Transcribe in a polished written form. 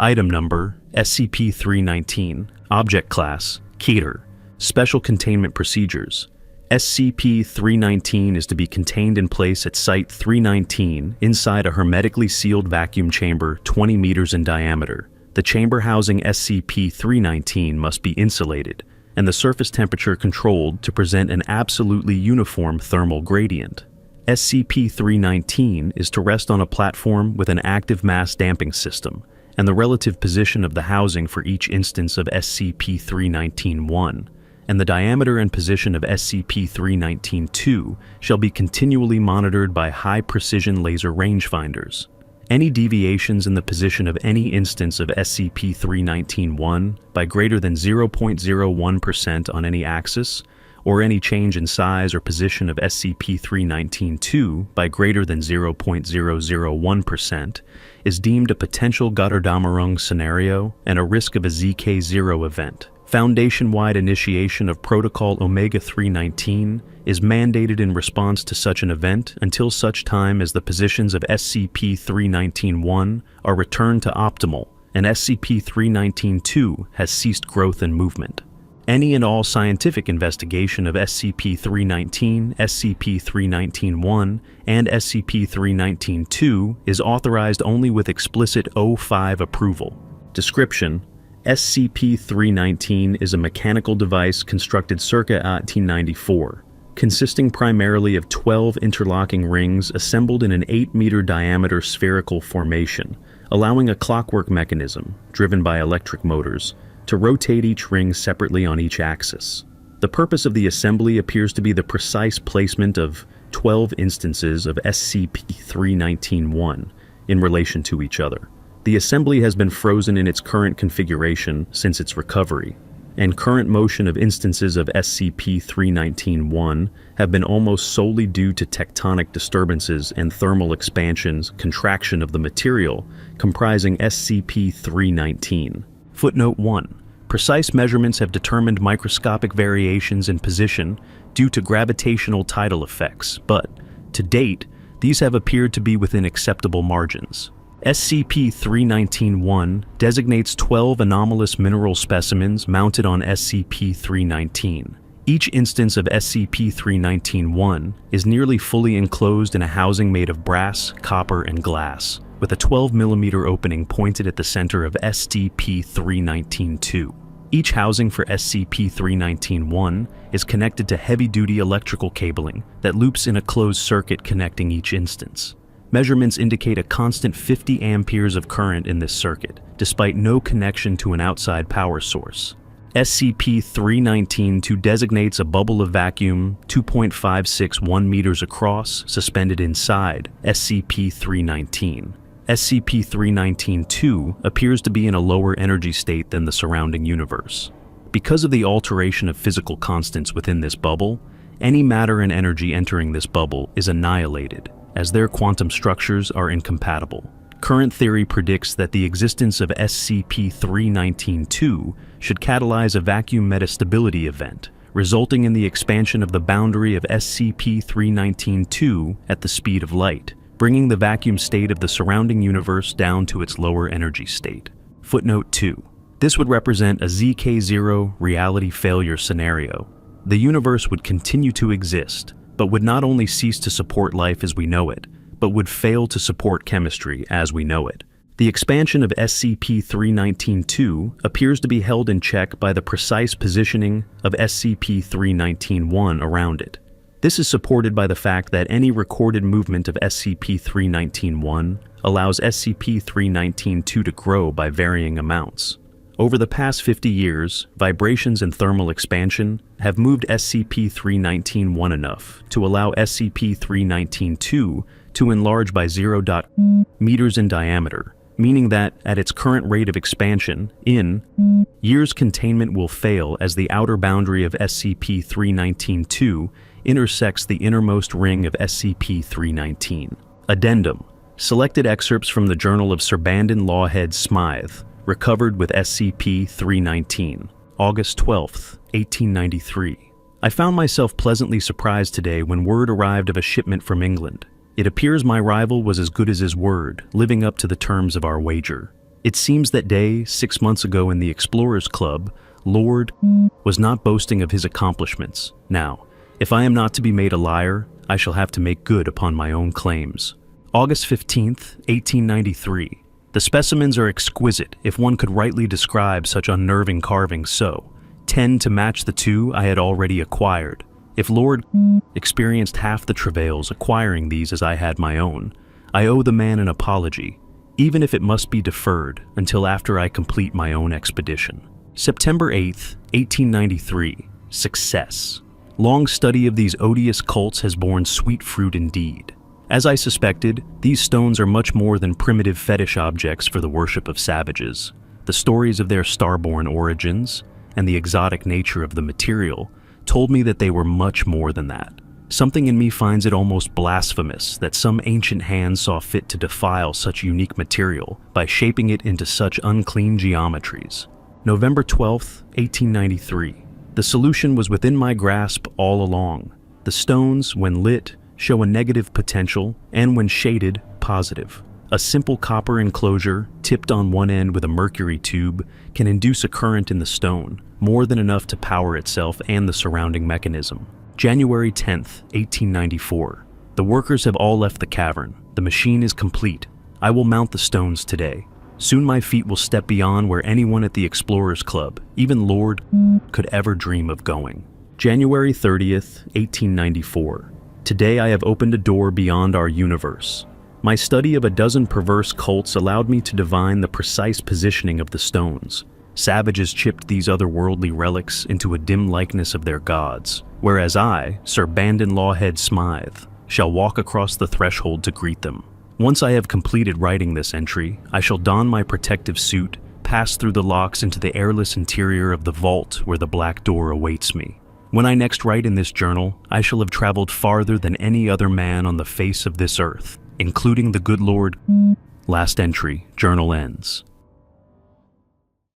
Item Number, SCP-319. Object Class, Keter. Special Containment Procedures. SCP-319 is to be contained in place at Site-319 inside a hermetically sealed vacuum chamber 20 meters in diameter. The chamber housing SCP-319 must be insulated, and the surface temperature controlled to present an absolutely uniform thermal gradient. SCP-319 is to rest on a platform with an active mass damping system, and the relative position of the housing for each instance of SCP-319-1, and the diameter and position of SCP-319-2 shall be continually monitored by high-precision laser rangefinders. Any deviations in the position of any instance of SCP-319-1 by greater than 0.01% on any axis, or any change in size or position of SCP-319-2 by greater than 0.001% is deemed a potential Götterdämmerung scenario and a risk of a ZK0 event. Foundation-wide initiation of Protocol Omega-319 is mandated in response to such an event until such time as the positions of SCP-319-1 are returned to optimal and SCP-319-2 has ceased growth and movement. Any and all scientific investigation of SCP-319, SCP-319-1, and SCP-319-2 is authorized only with explicit O5 approval. Description: SCP-319 is a mechanical device constructed circa 1894, consisting primarily of 12 interlocking rings assembled in an 8-meter diameter spherical formation, allowing a clockwork mechanism, driven by electric motors, to rotate each ring separately on each axis. The purpose of the assembly appears to be the precise placement of 12 instances of SCP-319-1 in relation to each other. The assembly has been frozen in its current configuration since its recovery, and current motion of instances of SCP-319-1 have been almost solely due to tectonic disturbances and thermal expansions, contraction of the material comprising SCP-319. Footnote 1. Precise measurements have determined microscopic variations in position due to gravitational tidal effects, but, to date, these have appeared to be within acceptable margins. SCP-319-1 designates 12 anomalous mineral specimens mounted on SCP-319. Each instance of SCP-319-1 is nearly fully enclosed in a housing made of brass, copper, and glass, with a 12mm opening pointed at the center of SCP-319-2. Each housing for SCP-319-1 is connected to heavy-duty electrical cabling that loops in a closed circuit connecting each instance. Measurements indicate a constant 50 amperes of current in this circuit, despite no connection to an outside power source. SCP-319-2 designates a bubble of vacuum 2.561 meters across suspended inside SCP-319. SCP-319-2 appears to be in a lower energy state than the surrounding universe. Because of the alteration of physical constants within this bubble, any matter and energy entering this bubble is annihilated, as their quantum structures are incompatible. Current theory predicts that the existence of SCP-319-2 should catalyze a vacuum metastability event, resulting in the expansion of the boundary of SCP-319-2 at the speed of light, bringing the vacuum state of the surrounding universe down to its lower energy state. Footnote 2. This would represent a ZK0 reality failure scenario. The universe would continue to exist, but would not only cease to support life as we know it, but would fail to support chemistry as we know it. The expansion of SCP-319-2 appears to be held in check by the precise positioning of SCP-319-1 around it. This is supported by the fact that any recorded movement of SCP-319-1 allows SCP-319-2 to grow by varying amounts. Over the past 50 years, vibrations and thermal expansion have moved SCP-319-1 enough to allow SCP-319-2 to enlarge by 0. meters in diameter, meaning that, at its current rate of expansion, in years containment will fail as the outer boundary of SCP-319-2 intersects the innermost ring of SCP-319. Addendum. Selected excerpts from the Journal of Sir Bandon Lawhead Smythe, recovered with SCP-319, August 12, 1893. I found myself pleasantly surprised today when word arrived of a shipment from England. It appears my rival was as good as his word, living up to the terms of our wager. It seems that day, 6 months ago in the Explorers Club, Lord was not boasting of his accomplishments. Now, if I am not to be made a liar, I shall have to make good upon my own claims. August 15th, 1893. The specimens are exquisite, if one could rightly describe such unnerving carvings so. 10 to match the 2 I had already acquired. If Lord experienced half the travails acquiring these as I had my own, I owe the man an apology, even if it must be deferred until after I complete my own expedition. September 8th, 1893. Success. Long study of these odious cults has borne sweet fruit indeed. As I suspected, these stones are much more than primitive fetish objects for the worship of savages. The stories of their star-born origins and the exotic nature of the material told me that they were much more than that. Something in me finds it almost blasphemous that some ancient hand saw fit to defile such unique material by shaping it into such unclean geometries. November 12th, 1893. The solution was within my grasp all along. The stones, when lit, show a negative potential, and when shaded, positive. A simple copper enclosure, tipped on one end with a mercury tube, can induce a current in the stone, more than enough to power itself and the surrounding mechanism. January 10th, 1894. The workers have all left the cavern. The machine is complete. I will mount the stones today. Soon my feet will step beyond where anyone at the Explorers Club, even Lord, could ever dream of going. January 30th, 1894. Today I have opened a door beyond our universe. My study of a dozen perverse cults allowed me to divine the precise positioning of the stones. Savages chipped these otherworldly relics into a dim likeness of their gods, whereas I, Sir Bandon Lawhead Smythe, shall walk across the threshold to greet them. Once I have completed writing this entry, I shall don my protective suit, pass through the locks into the airless interior of the vault where the black door awaits me. When I next write in this journal, I shall have traveled farther than any other man on the face of this earth, including the good Lord. Last entry, journal ends.